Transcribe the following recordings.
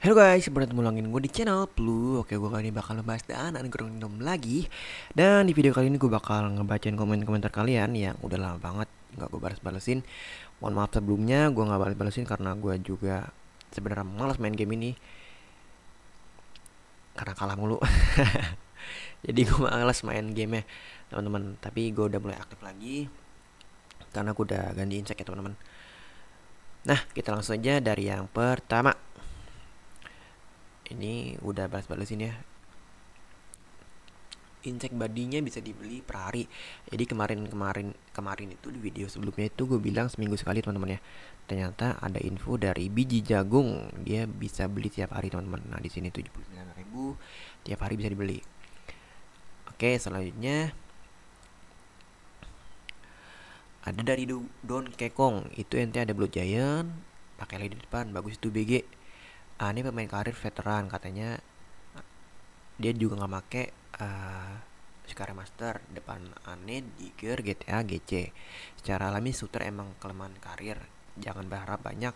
Halo guys, bertemu lagi gue di channel Blue. Oke, gue kali ini bakal ngebahas dan Random lagi. Dan di video kali ini gue bakal ngebacain komentar kalian yang udah lama banget nggak gue balas-balesin. Mohon maaf sebelumnya gue nggak balas-balesin karena gue juga sebenarnya malas main game ini karena kalah mulu. Jadi gue malas main game ya teman-teman. Tapi gue udah mulai aktif lagi karena gue udah ganti insek ya teman-teman. Nah, kita langsung aja dari yang pertama. Ini udah balas-balesin ya. Insect badinya bisa dibeli per hari. Jadi kemarin itu di video sebelumnya itu gue bilang seminggu sekali teman-teman ya. Ternyata ada info dari biji jagung, dia bisa beli tiap hari teman-teman. Nah di sini 79.000 tiap hari bisa dibeli. Oke, selanjutnya ada dari Don Kekong. Itu ente ada Blue Giant, pakai lagi di depan, bagus itu BG. Ini pemain karir veteran katanya. Dia juga nggak make Scar Master depan aneh Digger GTA GC. Secara alami shooter emang kelemahan karir, jangan berharap banyak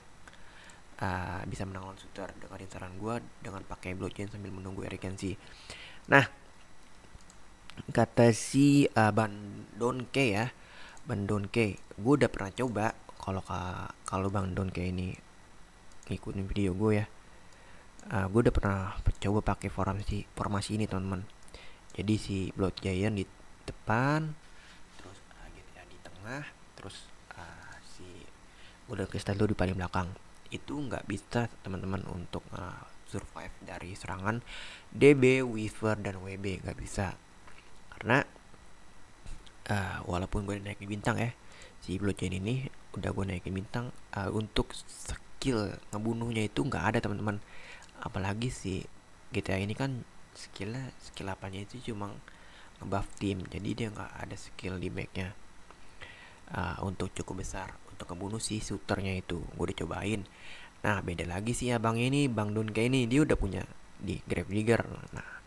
bisa menang lawan shooter. Dengerin saran gue dengan pakai blockchain sambil menunggu urgency. Nah, kata si Bandonke ya, Bandonke, gue udah pernah coba. Kalau Bang Donke ini ngikutin video gue ya, gue udah pernah coba pakai formasi ini teman-teman. Jadi si Blood Giant di depan, terus GTA di tengah, terus si Golden Crystal itu di paling belakang. Itu nggak bisa teman-teman untuk survive dari serangan DB, Weaver, dan WB. Nggak bisa. Karena walaupun gue naikin bintang ya, si Blood Giant ini udah gue naikin bintang, untuk skill ngebunuhnya itu nggak ada teman-teman. Apalagi si GTA ini kan skill apanya itu cuma ngebuff tim, jadi dia nggak ada skill di backnya untuk cukup besar untuk ngebunuh si shooternya itu. Gue udah cobain. Nah beda lagi sih abang ini, Bang Dunke ini, dia udah punya di Grave Digger. Nah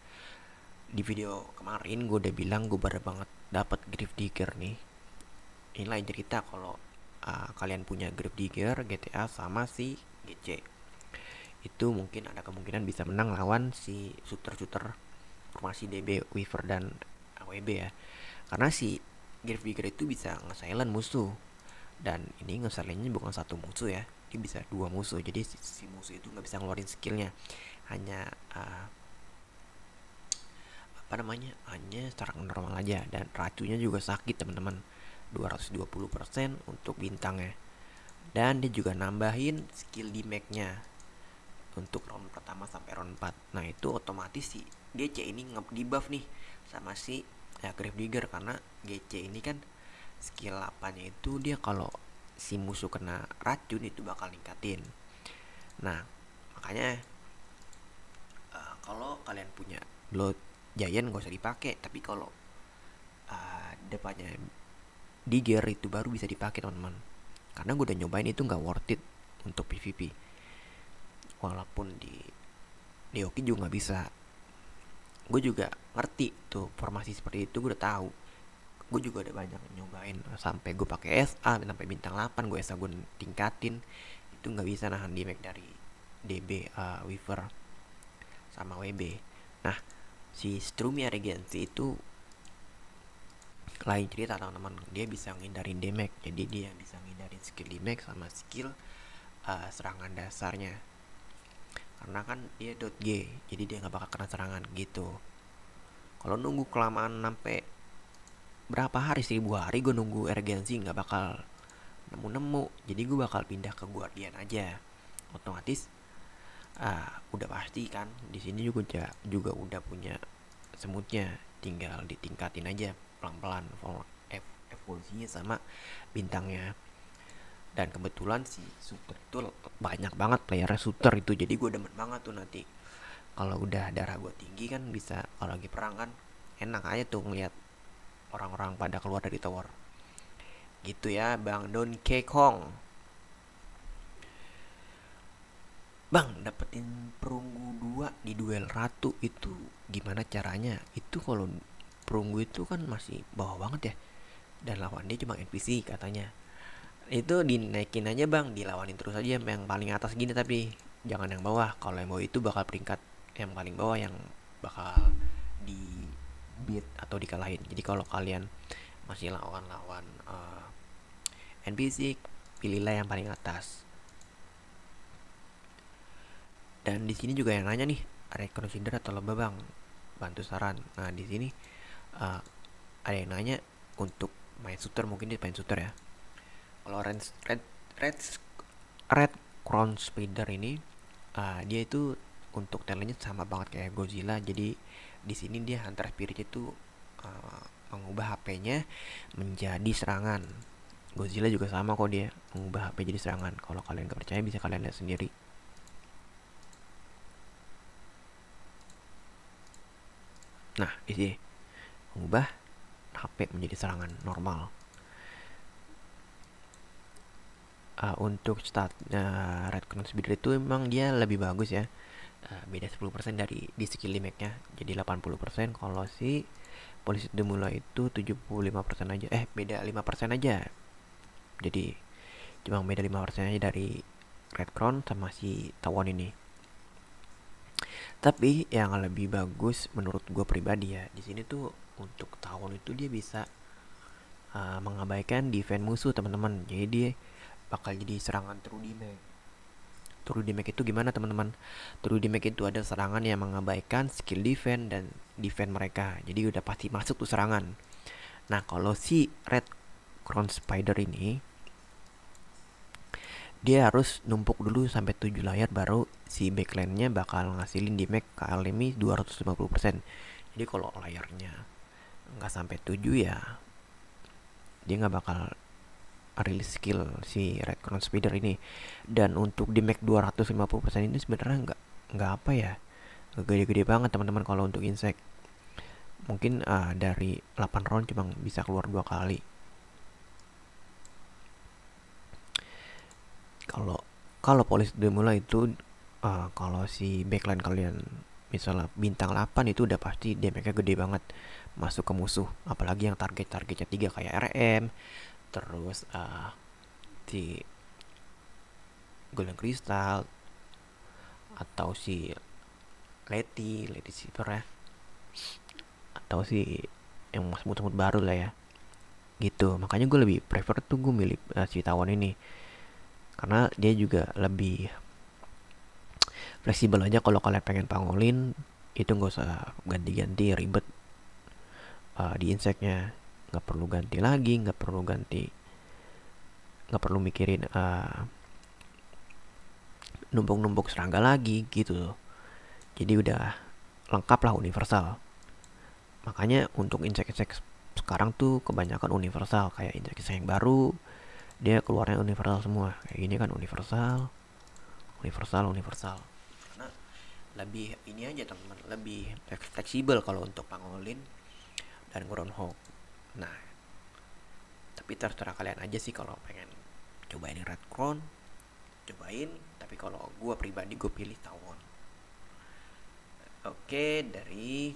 di video kemarin gue udah bilang gue baru banget dapat Grave Digger nih. Ini lain cerita kalau kalian punya Grave Digger GTA sama si GC, itu mungkin ada kemungkinan bisa menang lawan si shooter-shooter formasi DB, Weaver, dan AWB ya. Karena si Grave Digger itu bisa nge-silent musuh. Dan ini nge-silentnya bukan satu musuh ya, dia bisa dua musuh. Jadi si musuh itu nggak bisa ngeluarin skillnya, hanya hanya secara normal aja. Dan racunnya juga sakit teman-teman, 220% untuk bintangnya. Dan dia juga nambahin skill damage-nya untuk round pertama sampai round 4. Nah itu otomatis si GC ini di buff nih sama si Grave Digger. Karena GC ini kan skill 8-nya itu dia kalau si musuh kena racun itu bakal ningkatin. Nah makanya kalau kalian punya Blood Giant gak usah dipakai, tapi kalau depannya Digger itu baru bisa dipakai teman-teman. Karena gue udah nyobain itu nggak worth it untuk PvP. Walaupun di Deoki juga nggak bisa. Gue juga ngerti tuh formasi seperti itu, gue udah tahu. Gue juga udah banyak nyobain sampai gue pakai SA sampai bintang 8, gue SA gue tingkatin, itu nggak bisa nahan damage dari DB, Weaver sama WB. Nah si Strumi Regency itu lain cerita teman-teman, dia bisa ngindarin damage. Jadi dia bisa ngindarin skill damage sama skill serangan dasarnya. Karena kan dia .g, jadi dia nggak bakal kena serangan gitu. Kalau nunggu kelamaan sampai berapa hari, 1000 hari gue nunggu urgency nggak bakal nemu. Jadi gue bakal pindah ke Guardian aja. Otomatis udah pasti kan di sini juga udah punya semutnya, tinggal ditingkatin aja pelan-pelan evolusinya sama bintangnya. Dan kebetulan si shooter itu banyak banget playernya shooter itu, jadi gue demen banget tuh nanti kalau udah darah gue tinggi kan, bisa kalau lagi perang kan enak aja tuh ngeliat orang-orang pada keluar dari tower gitu ya. Bang Don Kekong, Bang dapetin perunggu 2 di duel ratu itu gimana caranya? Itu kalau perunggu itu kan masih bawah banget ya, dan lawan dia cuma NPC katanya. Itu dinaikin aja bang, dilawanin terus aja yang paling atas gini. Tapi jangan yang bawah. Kalau yang bawah itu bakal peringkat yang paling bawah yang bakal di beat atau dikalahin. Jadi kalau kalian masih lawan-lawan NPC, pilihlah yang paling atas. Dan di sini juga yang nanya nih, reconsider atau lebah bang, bantu saran. Nah di sini uh, ada yang nanya untuk main shooter, mungkin dia main shooter ya. Kalau red red crown spider ini dia itu untuk talentnya sama banget kayak Godzilla. Jadi di sini dia hunter spirit itu mengubah HP-nya menjadi serangan. Godzilla juga sama kok, dia mengubah HP jadi serangan. Kalau kalian gak percaya bisa kalian lihat sendiri. Nah di sini mengubah HP menjadi serangan normal. Untuk stat Red Crown Speeder itu emang dia lebih bagus ya. Beda 10% dari di skill damage-nya. Jadi 80%. Kalau si Polisi Demula itu 75% aja. Beda 5% aja. Jadi cuma beda 5% aja dari Red Crown sama si Tawon ini. Tapi yang lebih bagus menurut gue pribadi ya, di sini tuh untuk Tawon itu dia bisa mengabaikan defense musuh teman-teman. Jadi dia bakal jadi serangan true damage. True damage itu gimana teman-teman? True damage itu ada serangan yang mengabaikan skill defense dan defense mereka. Jadi udah pasti masuk tuh serangan. Nah kalau si Red Crown Spider ini, dia harus numpuk dulu sampai 7 layar baru si backline-nya bakal ngasilin damage ke alimi 250%. Jadi kalau layarnya nggak sampai 7 ya dia nggak bakal rilis skill si Red Crown Spider ini. Dan untuk damage 250% ini sebenarnya nggak apa ya, gede-gede banget teman-teman. Kalau untuk insect mungkin dari 8 round cuma bisa keluar 2 kali. Kalau Police Demula itu kalau si backline kalian misalnya bintang 8 itu udah pasti damage-nya gede banget masuk ke musuh, apalagi yang targetnya 3 kayak RM, terus si Golden Crystal atau si Leti Silver ya, atau si yang semut-semut baru lah ya gitu. Makanya gue lebih prefer tuh gue milih si Tawon ini karena dia juga lebih fleksibel aja. Kalau kalian pengen pangolin itu nggak usah ganti-ganti ribet di insectnya, nggak perlu ganti lagi, nggak perlu mikirin numpuk-numpuk serangga lagi gitu loh. Jadi udah lengkap lah, universal. Makanya untuk insect sekarang tuh kebanyakan universal. Kayak insect yang baru dia keluarnya universal semua. Kayak gini kan universal. Karena lebih ini aja teman-teman, lebih fleksibel kalau untuk pangolin dan groundhog. Nah tapi terserah kalian aja sih, kalau pengen cobain Red Crown cobain, tapi kalau gue pribadi gue pilih Tawon. Oke, dari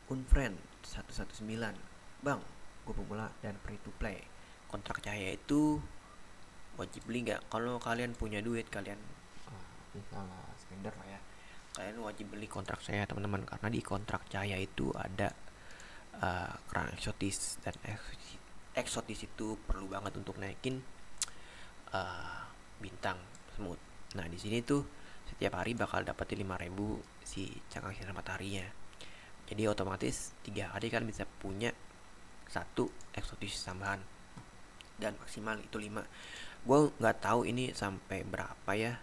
Unfriend 119, bang gue pemula dan free to play, kontrak cahaya itu wajib beli nggak? Kalau kalian punya duit, kalian misalnya spender lah ya, kalian wajib beli kontrak saya teman-teman, karena di kontrak cahaya itu ada kerang eksotis, dan eksotis itu perlu banget untuk naikin bintang semut. Nah di sini tuh setiap hari bakal dapetin 5.000 si cangkang sinar mataharinya. Jadi otomatis 3 hari kan bisa punya satu eksotis tambahan, dan maksimal itu 5. Gue nggak tahu ini sampai berapa ya,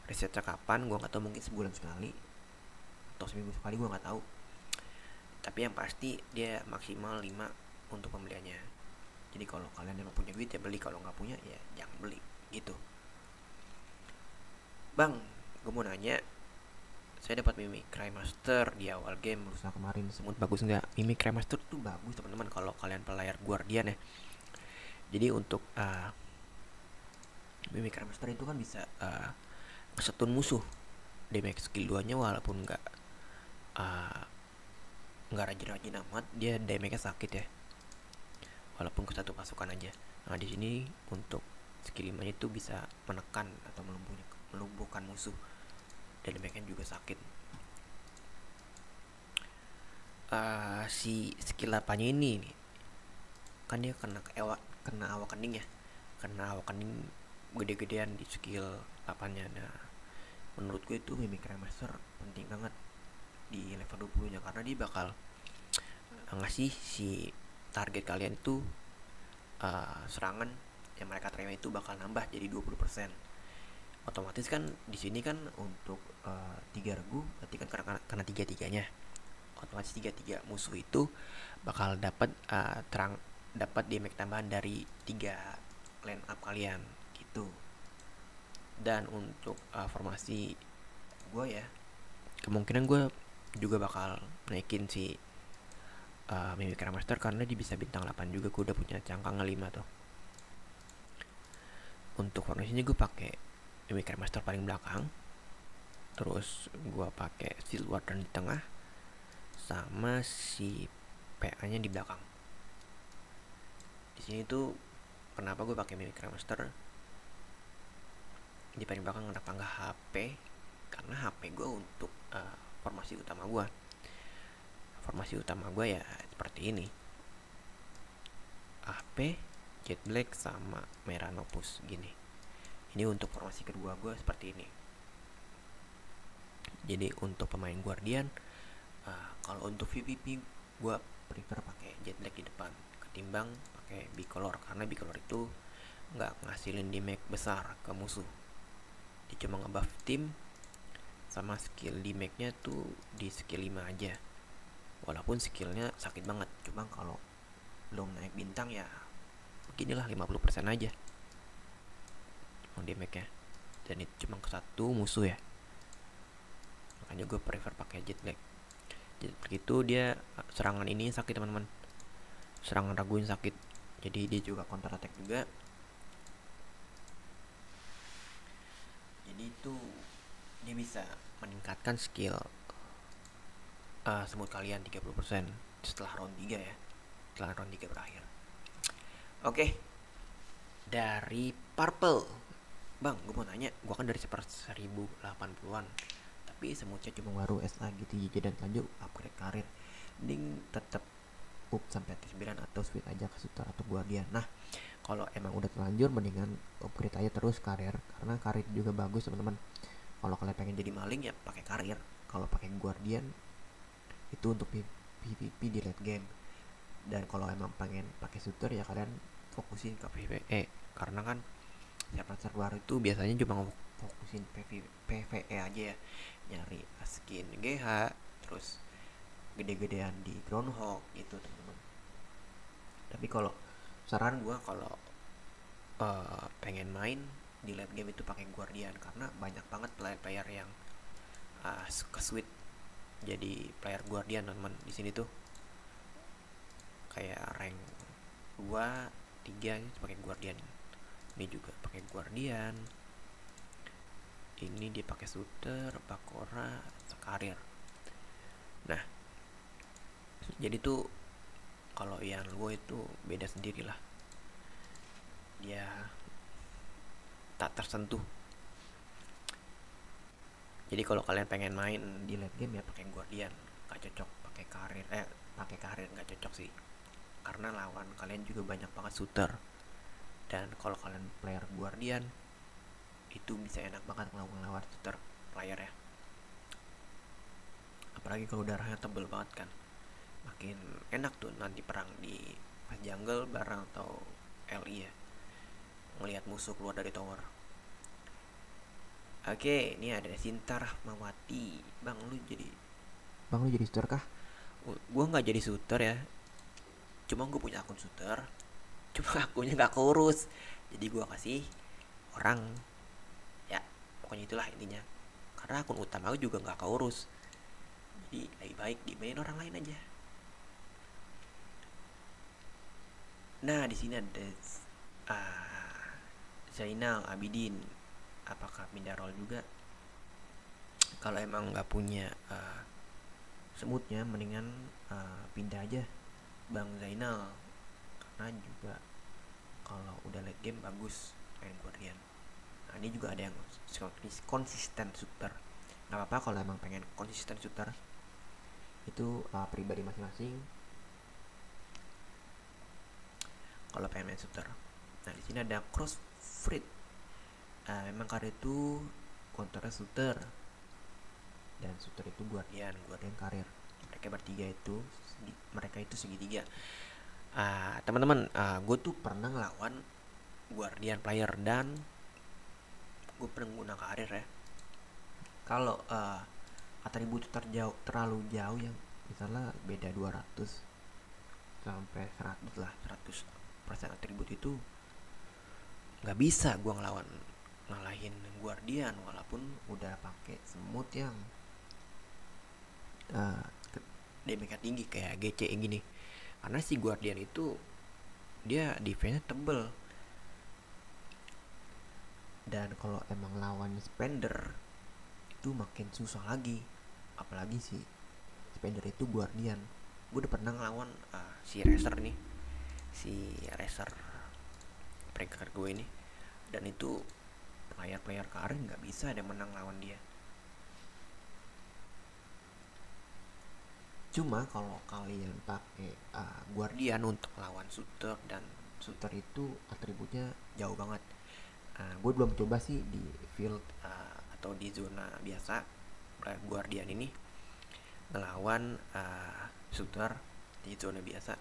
risetnya kapan gue nggak tahu, mungkin sebulan sekali atau seminggu sekali, gue nggak tahu. Tapi yang pasti dia maksimal 5 untuk pembeliannya. Jadi kalau kalian emang punya duit ya beli, kalau nggak punya ya jangan beli gitu. Bang, gue mau nanya, saya dapat Mimic Craymaster di awal game lusa kemarin, semut bagus nggak? Mimic Craymaster tuh bagus teman-teman kalau kalian pelayar Guardian ya. Jadi untuk Mimic Craymaster itu kan bisa ngesetun musuh damage skill 2 nya, walaupun nggak rajin-rajin amat dia damage-nya sakit ya, walaupun ke satu pasukan aja. Nah di sini untuk skill 5 itu bisa menekan atau melumpuhkan musuh, dan damage-nya juga sakit. Si skill 8 ini nih, kan dia kena awak kening ya, kena awak kening gede-gedean di skill 8 nya. Nah menurut gue itu Mimic Remaster penting banget di level 20 nya, karena dia bakal ngasih si target kalian itu serangan yang mereka terima itu bakal nambah jadi 20%. Otomatis kan di sini kan untuk 3 regu berarti kan kena tiga-tiganya. Otomatis tiga musuh itu bakal dapat dapat damage tambahan dari 3 line up kalian gitu. Dan untuk formasi gue ya, kemungkinan gue juga bakal naikin si Mimic Remaster, karena dia bisa bintang 8 juga. Gue udah punya cangkang 5 tuh. Untuk formasinya gue pakai Mimic Remaster paling belakang, terus gue pakai Steel Warden di tengah, sama si PA nya di belakang. Di sini tuh kenapa gue pakai Mimic Remaster di paling belakang, kenapa nggak HP? Karena HP gue untuk formasi utama gue ya seperti ini: HP, Jet Black, sama Meranopus gini. Ini untuk formasi kedua gue seperti ini. Jadi untuk pemain Guardian, kalau untuk PvP gue prefer pakai Jet Black di depan ketimbang pakai Bicolor, karena Bicolor itu nggak ngasilin damage besar ke musuh. Dia cuma ngebuff tim, sama skill damage-nya tuh di skill 5 aja. Walaupun skillnya sakit banget, cuma kalau belum naik bintang ya beginilah 50% aja damage-nya, dan itu cuma ke satu musuh ya. Makanya gue prefer pakai Jet Black. Jet Black itu dia serangan ini sakit teman-teman, serangan Raguin sakit, jadi dia juga counter attack juga. Jadi itu dia bisa meningkatkan skill semut kalian 30% setelah round 3 ya, setelah round 3 berakhir. Oke, dari Purple, bang, gue mau nanya, gue kan dari 1080-an, tapi semutnya cuma baru SA gitu dan lanjut upgrade karir. Mending tetap up sampai T9 atau switch aja ke Suter atau Guardian. Nah, kalau emang udah terlanjur mendingan upgrade aja terus karir, karena karir juga bagus teman-teman. Kalau kalian pengen jadi maling ya pakai karir. Kalau pakai Guardian itu untuk PvP di late game. Dan kalau emang pengen pakai Suter ya kalian fokusin ke PvE, karena kan server baru itu biasanya cuma fokusin PvE aja ya, nyari skin GH, terus gede-gedean di Groundhog gitu teman-teman. Tapi kalau saran gue, kalau pengen main di late game itu pakai Guardian, karena banyak banget player yang ke switch jadi player Guardian teman-teman. Di sini tuh kayak rank 2, 3 itu pakai Guardian. Ini juga pakai Guardian. Ini dia pakai Suter, Bakora, Karir. Nah, jadi tuh kalau yang gue itu beda sendiri lah. Dia tak tersentuh. Jadi kalau kalian pengen main di late game ya pakai Guardian, gak cocok pakai karir. Pakai karir gak cocok sih, karena lawan kalian juga banyak banget Suter. Dan kalau kalian player Guardian itu bisa enak banget ngelawan Suter player ya. Apalagi kalau darahnya tebel banget kan, makin enak tuh nanti perang di pas jungle bareng atau LI ya, ngelihat musuh keluar dari tower. Oke, ini ada Sinta Rahmawati. Bang lu jadi shooter kah? Gue nggak jadi shooter ya, cuma gue punya akun shooter, cuma akunnya nggak keurus, jadi gue kasih orang ya, pokoknya itulah intinya. Karena akun utama gue juga nggak keurus, jadi lebih baik dimainin orang lain aja. Nah di sini ada Zainal Abidin. Apakah pindah role juga? Kalau emang nggak punya semutnya, mendingan pindah aja Bang Zainal. karena juga kalau udah late game bagus main Guardian. Nah ini juga ada yang konsisten shooter. Nggak apa-apa kalau emang pengen konsisten shooter, itu pribadi masing-masing. Kalau pengen main shooter, nah di sini ada Crossfit. Emang karir itu counter shooter, dan shooter itu Guardian karir. Mereka itu segitiga. Teman-teman, gue tuh pernah ngelawan Guardian player dan gue pernah guna karir ya. Kalau atribut terlalu jauh, yang misalnya beda 200 sampai 100 lah, 100% atribut, itu nggak bisa gue ngalahin Guardian walaupun udah pakai semut yang damage tinggi kayak GC gini. Karena si Guardian itu dia defense tebel, dan kalau emang lawan Spender itu makin susah lagi, apalagi si Spender itu Guardian. Gue udah pernah ngelawan si Racer peringkat gue ini, dan itu player karir nggak bisa ada menang lawan dia. Cuma kalau kalian pakai Guardian untuk lawan shooter, dan shooter itu atributnya jauh banget. Gue belum coba sih di field atau di zona biasa Guardian ini ngelawan shooter di zona biasa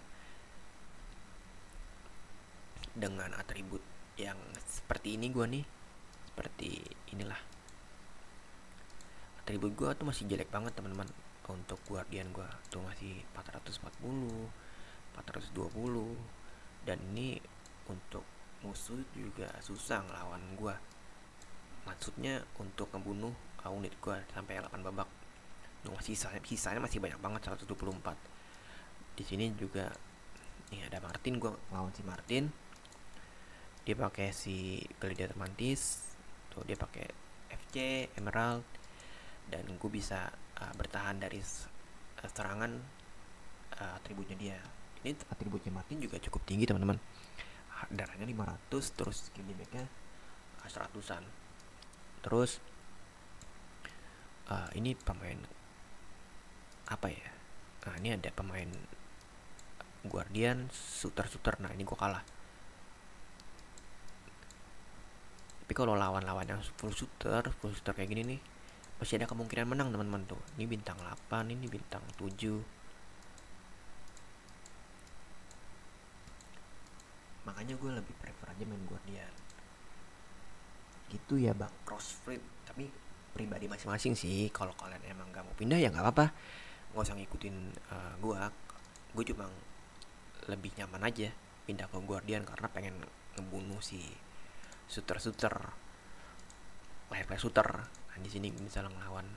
dengan atribut yang seperti ini. Gue nih seperti inilah, atribut gue tuh masih jelek banget teman-teman. Untuk Guardian gue tuh masih 440, 420, dan ini untuk musuh juga susah ngelawan gue. Maksudnya untuk ngebunuh unit gue sampai 8 babak. Sisanya masih banyak banget, 124. Di sini juga nih ada Martin, gue lawan si Martin. Dia pakai si Gladiator Mantis, tuh dia pakai FC Emerald, dan gue bisa bertahan dari serangan atributnya dia. Ini atributnya Martin juga cukup tinggi teman-teman, darahnya 500, terus skill damage-nya 100-an. Terus ini pemain apa ya, ini ada pemain Guardian shooter. Nah ini gue kalah. Tapi kalau lawan-lawan yang full shooter kayak gini nih, masih ada kemungkinan menang teman-teman. Tuh ini bintang 8, ini bintang 7. Makanya gue lebih prefer aja main Guardian gitu ya bang. Crossfit, tapi pribadi masing-masing sih. Kalau kalian emang gak mau pindah ya gak apa-apa, gak usah ngikutin gue cuma lebih nyaman aja pindah ke Guardian karena pengen ngebunuh si shooter player shooter. Nah di sini misalnya ngelawan,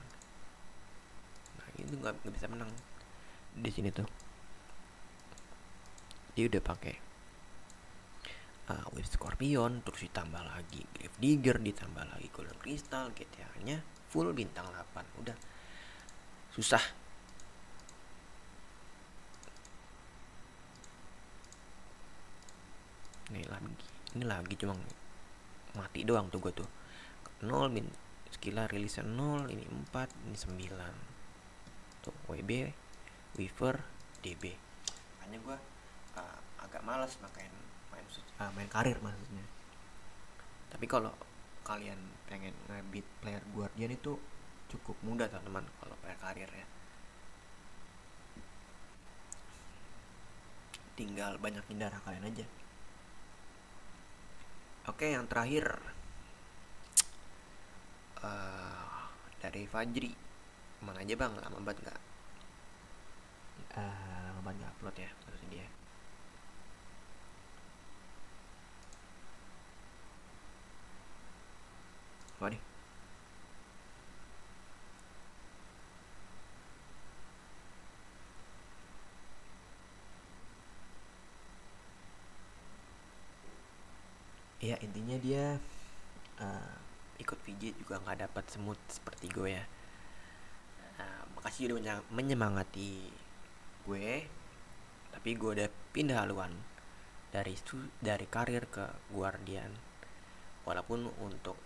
nah itu nggak bisa menang. Di sini tuh dia udah pakai Wave Scorpion, terus ditambah lagi Grave Digger, ditambah lagi Golden Crystal, GTA nya full bintang 8. Udah susah. Ini lagi cuma mati doang tuh gue tuh 0 min skilla rilisnya 0, ini 4, ini 9 tuh. WB Weaver DB. Makanya gue agak malas main karir maksudnya. Tapi kalau kalian pengen nge-beat player Guardian itu cukup mudah teman-teman kalau player karir ya. Tinggal banyakin darah kalian aja. Oke, yang terakhir dari Fajri. Mana aja bang, lama banget gak upload ya, maksudnya dia. Apa nih? Ya intinya dia ikut VJ juga nggak dapat semut seperti gue ya. Makasih udah menyemangati gue, tapi gue udah pindah haluan. dari karir ke guardian. Walaupun untuk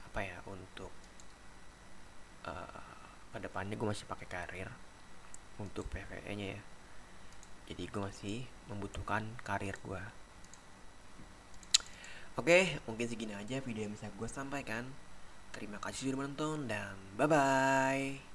apa ya, untuk kedepannya gue masih pakai karir untuk PvE nya ya, jadi gue masih membutuhkan karir gue. Oke, mungkin segini aja video yang bisa gue sampaikan. Terima kasih sudah menonton dan bye bye.